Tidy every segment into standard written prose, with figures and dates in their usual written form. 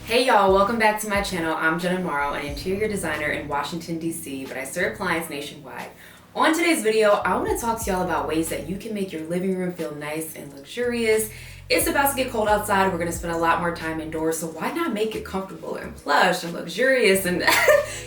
Hey y'all, welcome back to my channel. I'm Jenna Morrow, an interior designer in Washington, D.C., but I serve clients nationwide. On today's video, I want to talk to y'all about ways that you can make your living room feel nice and luxurious. It's about to get cold outside. We're going to spend a lot more time indoors, so why not make it comfortable and plush and luxurious, and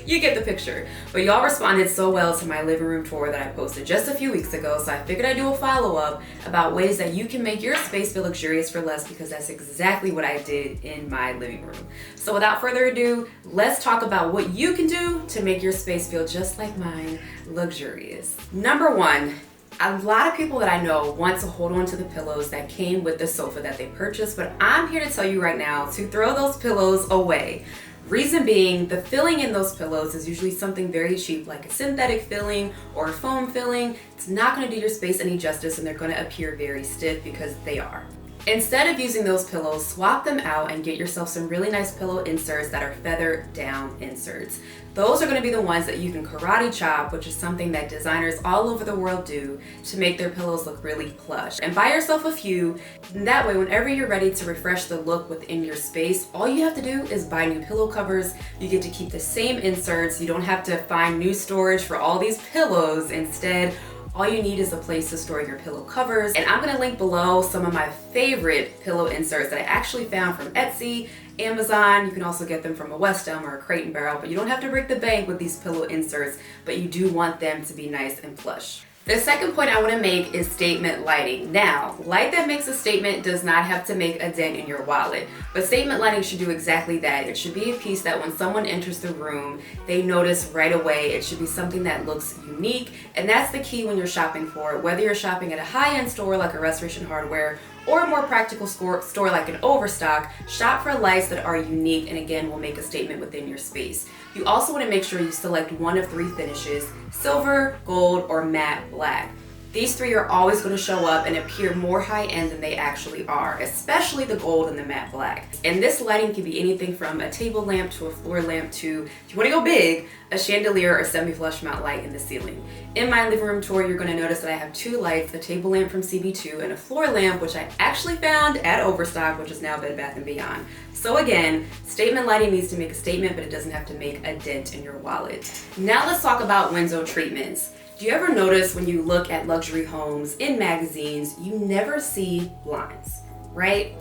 you get the picture. But y'all responded so well to my living room tour that I posted just a few weeks ago, so I figured I'd do a follow-up about ways that you can make your space feel luxurious for less, because that's exactly what I did in my living room. So without further ado, let's talk about what you can do to make your space feel just like mine, luxurious. Number one, a lot of people that I know want to hold on to the pillows that came with the sofa that they purchased, but I'm here to tell you right now to throw those pillows away. Reason being, the filling in those pillows is usually something very cheap, like a synthetic filling or a foam filling. It's not going to do your space any justice, and they're going to appear very stiff because they are. Instead of using those pillows, swap them out and get yourself some really nice pillow inserts that are feather down inserts. Those are going to be the ones that you can karate chop, which is something that designers all over the world do to make their pillows look really plush. And buy yourself a few, and that way whenever you're ready to refresh the look within your space, all you have to do is buy new pillow covers. You get to keep the same inserts. You don't have to find new storage for all these pillows. Instead, all you need is a place to store your pillow covers. And I'm gonna link below some of my favorite pillow inserts that I actually found from Etsy, Amazon. You can also get them from a West Elm or a Crate and Barrel, but you don't have to break the bank with these pillow inserts, but you do want them to be nice and plush. The second point I want to make is statement lighting. Now, light that makes a statement does not have to make a dent in your wallet, but statement lighting should do exactly that. It should be a piece that when someone enters the room, they notice right away. It should be something that looks unique, and that's the key when you're shopping for it. Whether you're shopping at a high-end store like a Restoration Hardware or a more practical store like an Overstock, shop for lights that are unique and again will make a statement within your space. You also want to make sure you select one of three finishes: silver, gold, or matte black. These three are always going to show up and appear more high-end than they actually are, especially the gold and the matte black. And this lighting can be anything from a table lamp to a floor lamp to, if you want to go big, a chandelier or semi-flush mount light in the ceiling. In my living room tour, you're going to notice that I have two lights, a table lamp from CB2 and a floor lamp, which I actually found at Overstock, which is now Bed Bath & Beyond. So again, statement lighting needs to make a statement, but it doesn't have to make a dent in your wallet. Now let's talk about window treatments. Do you ever notice when you look at luxury homes in magazines, you never see blinds, right?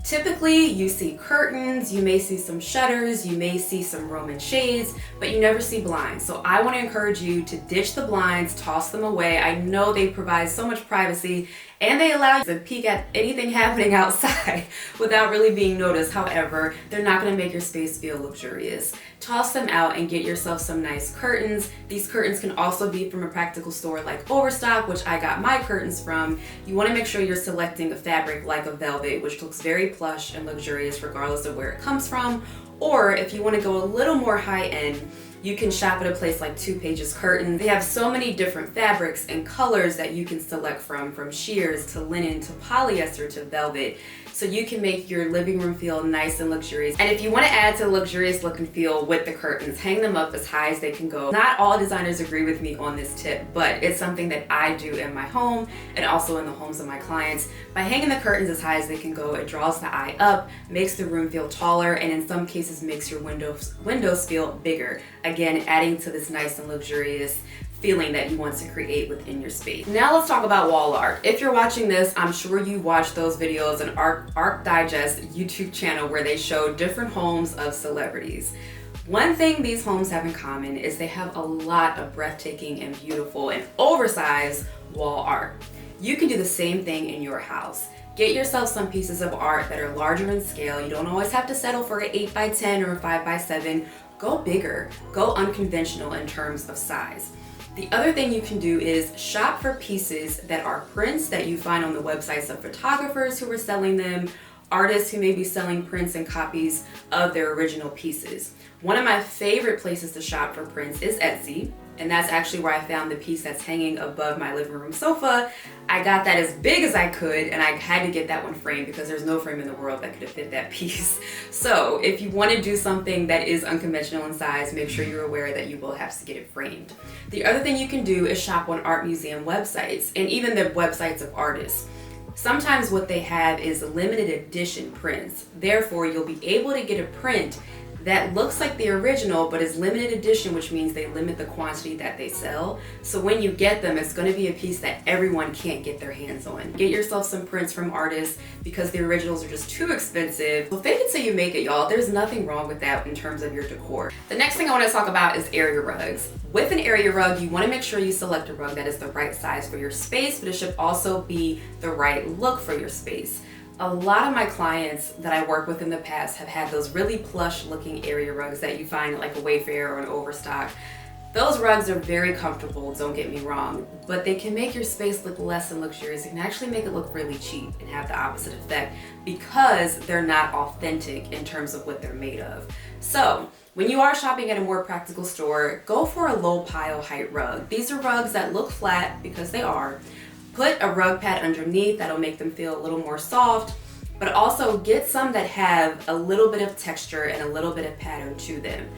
Typically, you see curtains, you may see some shutters, you may see some Roman shades, but you never see blinds. So I want to encourage you to ditch the blinds, toss them away. I know they provide so much privacy and they allow you to peek at anything happening outside without really being noticed. However, they're not going to make your space feel luxurious. Toss them out and get yourself some nice curtains. These curtains can also be from a practical store like Overstock, which I got my curtains from. You want to make sure you're selecting a fabric like a velvet, which looks very plush and luxurious regardless of where it comes from. Or if you want to go a little more high-end, you can shop at a place like 2 Pages Curtains. They have so many different fabrics and colors that you can select from sheers to linen to polyester to velvet. So you can make your living room feel nice and luxurious. And if you want to add to the luxurious look and feel with the curtains, hang them up as high as they can go. Not all designers agree with me on this tip, but it's something that I do in my home and also in the homes of my clients. By hanging the curtains as high as they can go, it draws the eye up, makes the room feel taller, and in some cases makes your windows feel bigger. Again, adding to this nice and luxurious feeling that you want to create within your space. Now let's talk about wall art. If you're watching this, I'm sure you watched those videos on Art Digest YouTube channel where they show different homes of celebrities. One thing these homes have in common is they have a lot of breathtaking and beautiful and oversized wall art. You can do the same thing in your house. Get yourself some pieces of art that are larger in scale. You don't always have to settle for an 8x10 or a 5x7. Go bigger, go unconventional in terms of size. The other thing you can do is shop for pieces that are prints that you find on the websites of photographers who are selling them, artists who may be selling prints and copies of their original pieces. One of my favorite places to shop for prints is Etsy, and that's actually where I found the piece that's hanging above my living room sofa. I got that as big as I could, and I had to get that one framed because there's no frame in the world that could have fit that piece. So if you want to do something that is unconventional in size, make sure you're aware that you will have to get it framed. The other thing you can do is shop on art museum websites and even the websites of artists. Sometimes what they have is limited edition prints. Therefore, you'll be able to get a print that looks like the original but is limited edition, which means they limit the quantity that they sell. So when you get them, it's going to be a piece that everyone can't get their hands on. Get yourself some prints from artists because the originals are just too expensive. Well, fake it till you make it, y'all. There's nothing wrong with that in terms of your decor. The next thing I want to talk about is area rugs. With an area rug, you want to make sure you select a rug that is the right size for your space, but it should also be the right look for your space. A lot of my clients that I work with in the past have had those really plush looking area rugs that you find at like a Wayfair or an Overstock. Those rugs are very comfortable, don't get me wrong, but they can make your space look less than luxurious. It can actually make it look really cheap and have the opposite effect because they're not authentic in terms of what they're made of. So when you are shopping at a more practical store, go for a low pile height rug. These are rugs that look flat because they are. Put a rug pad underneath, that'll make them feel a little more soft, but also get some that have a little bit of texture and a little bit of pattern to them.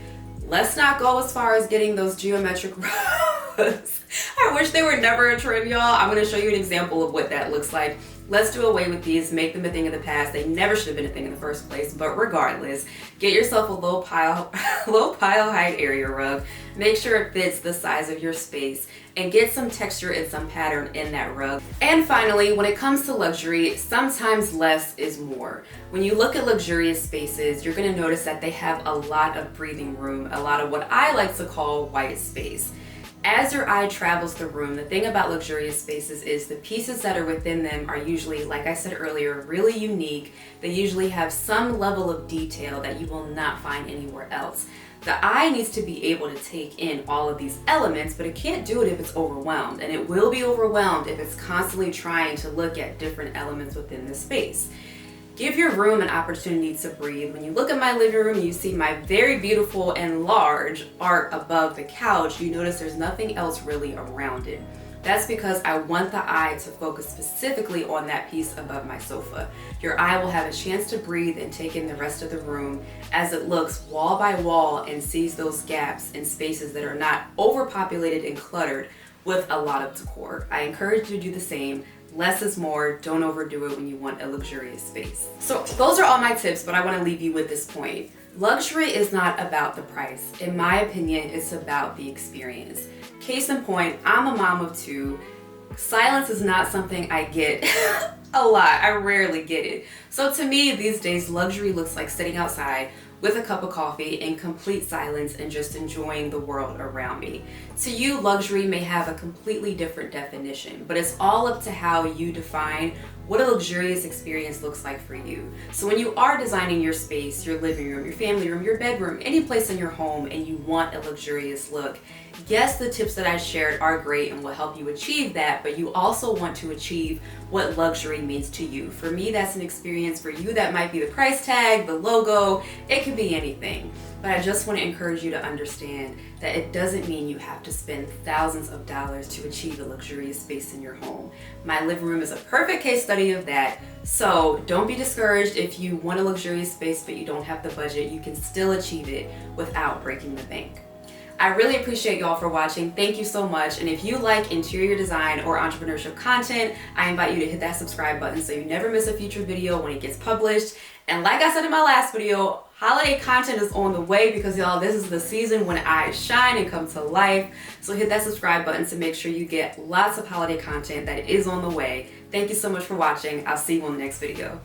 Let's not go as far as getting those geometric rugs. I wish they were never a trend, y'all. I'm gonna show you an example of what that looks like. Let's do away with these, make them a thing of the past. They never should have been a thing in the first place, but regardless, get yourself a low pile height area rug. Make sure it fits the size of your space and get some texture and some pattern in that rug. And finally, when it comes to luxury, sometimes less is more. When you look at luxurious spaces, you're gonna notice that they have a lot of breathing room, a lot of what I like to call white space. As your eye travels the room, the thing about luxurious spaces is the pieces that are within them are usually, like I said earlier, really unique. They usually have some level of detail that you will not find anywhere else. The eye needs to be able to take in all of these elements, but it can't do it if it's overwhelmed. And it will be overwhelmed if it's constantly trying to look at different elements within the space. Give your room an opportunity to breathe. When you look at my living room, you see my very beautiful and large art above the couch. You notice there's nothing else really around it. That's because I want the eye to focus specifically on that piece above my sofa. Your eye will have a chance to breathe and take in the rest of the room as it looks wall by wall and sees those gaps in spaces that are not overpopulated and cluttered with a lot of decor. I encourage you to do the same. Less is more. Don't overdo it when you want a luxurious space. So those are all my tips, but I want to leave you with this point. Luxury is not about the price. In my opinion, it's about the experience. Case in point, I'm a mom of two. Silence is not something I get a lot. I rarely get it. So to me, these days, luxury looks like sitting outside with a cup of coffee in complete silence and just enjoying the world around me. To you, luxury may have a completely different definition, but it's all up to how you define what a luxurious experience looks like for you. So when you are designing your space, your living room, your family room, your bedroom, any place in your home, and you want a luxurious look, yes, the tips that I shared are great and will help you achieve that, but you also want to achieve what luxury means to you. For me, that's an experience. For you, that might be the price tag, the logo, it could be anything. But I just want to encourage you to understand that it doesn't mean you have to spend thousands of dollars to achieve a luxurious space in your home. My living room is a perfect case study of that. So don't be discouraged if you want a luxurious space but you don't have the budget. You can still achieve it without breaking the bank. I really appreciate y'all for watching. Thank you so much. And if you like interior design or entrepreneurship content, I invite you to hit that subscribe button so you never miss a future video when it gets published. And like I said in my last video, holiday content is on the way because y'all, this is the season when I shine and come to life. So hit that subscribe button to make sure you get lots of holiday content that is on the way. Thank you so much for watching. I'll see you on the next video.